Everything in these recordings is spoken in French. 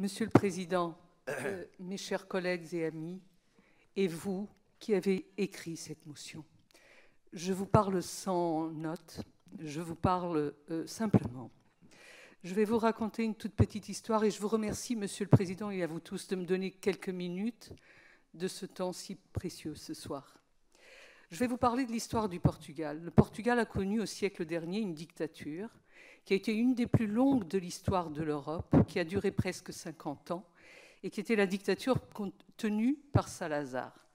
Monsieur le Président, mes chers collègues et amis, et vous qui avez écrit cette motion, je vous parle sans notes, je vous parle simplement. Je vais vous raconter une toute petite histoire et je vous remercie, Monsieur le Président, et à vous tous de me donner quelques minutes de ce temps si précieux ce soir. Je vais vous parler de l'histoire du Portugal. Le Portugal a connu au siècle dernier une dictature qui a été une des plus longues de l'histoire de l'Europe, qui a duré presque 50 ans, et qui était la dictature tenue par Salazar.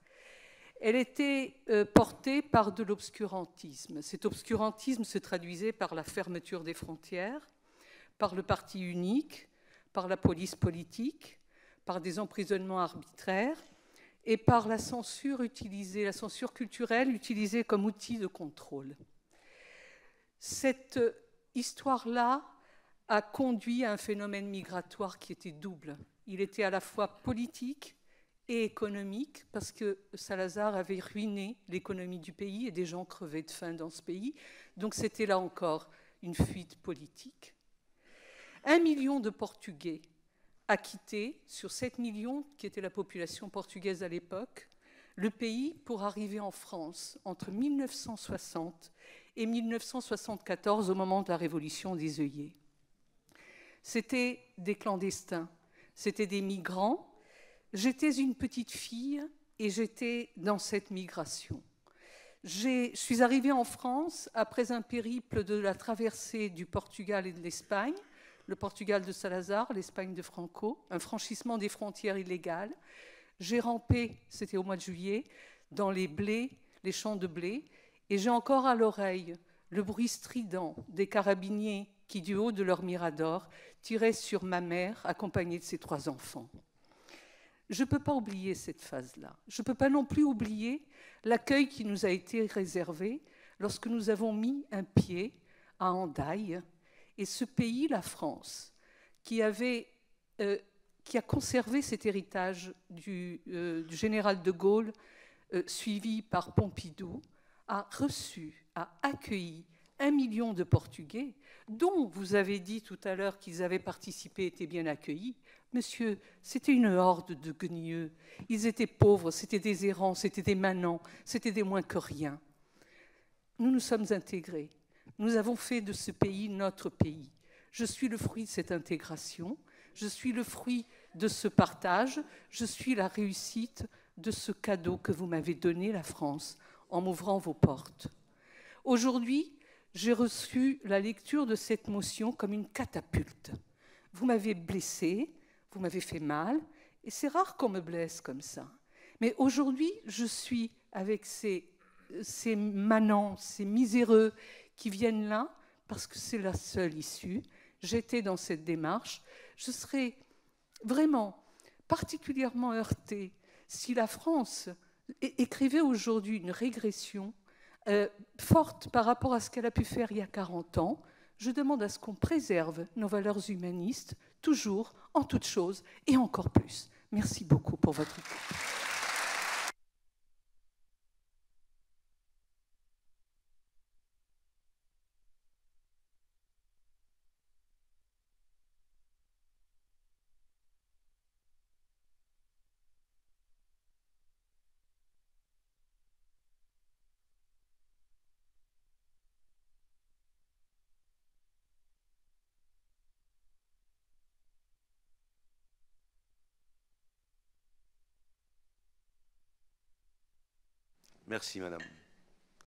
Elle était portée par de l'obscurantisme. Cet obscurantisme se traduisait par la fermeture des frontières, par le parti unique, par la police politique, par des emprisonnements arbitraires et par la censure utilisée, la censure culturelle utilisée comme outil de contrôle. Cette histoire-là a conduit à un phénomène migratoire qui était double. Il était à la fois politique et économique, parce que Salazar avait ruiné l'économie du pays et des gens crevaient de faim dans ce pays. Donc c'était là encore une fuite politique. 1 million de Portugais a quitté, sur 7 millions, qui était la population portugaise à l'époque, le pays pour arriver en France entre 1960 et 1974, au moment de la révolution des œillets. C'était des clandestins, c'était des migrants. J'étais une petite fille et j'étais dans cette migration. Je suis arrivée en France après un périple de la traversée du Portugal et de l'Espagne, le Portugal de Salazar, l'Espagne de Franco, un franchissement des frontières illégales. J'ai rampé, c'était au mois de juillet, dans les blés, les champs de blé, et j'ai encore à l'oreille le bruit strident des carabiniers qui, du haut de leur mirador, tiraient sur ma mère, accompagnée de ses 3 enfants. Je ne peux pas oublier cette phase-là. Je ne peux pas non plus oublier l'accueil qui nous a été réservé lorsque nous avons mis un pied à Hendaye. Et ce pays, la France, qui a conservé cet héritage du général de Gaulle, suivi par Pompidou, a reçu, a accueilli 1 million de Portugais, dont vous avez dit tout à l'heure qu'ils avaient participé, étaient bien accueillis. Monsieur, c'était une horde de guigneux. Ils étaient pauvres, c'était des errants, c'était des manants, c'était des moins que rien. Nous nous sommes intégrés. Nous avons fait de ce pays notre pays. Je suis le fruit de cette intégration, je suis le fruit de ce partage, je suis la réussite de ce cadeau que vous m'avez donné, la France, en m'ouvrant vos portes. Aujourd'hui, j'ai reçu la lecture de cette motion comme une catapulte. Vous m'avez blessée, vous m'avez fait mal, et c'est rare qu'on me blesse comme ça. Mais aujourd'hui, je suis avec ces manants, ces miséreux qui viennent là, parce que c'est la seule issue. J'étais dans cette démarche. Je serais vraiment particulièrement heurtée si la France écrivait aujourd'hui une régression forte par rapport à ce qu'elle a pu faire il y a 40 ans. Je demande à ce qu'on préserve nos valeurs humanistes, toujours, en toutes choses, et encore plus. Merci beaucoup pour votre écoute. Merci, madame.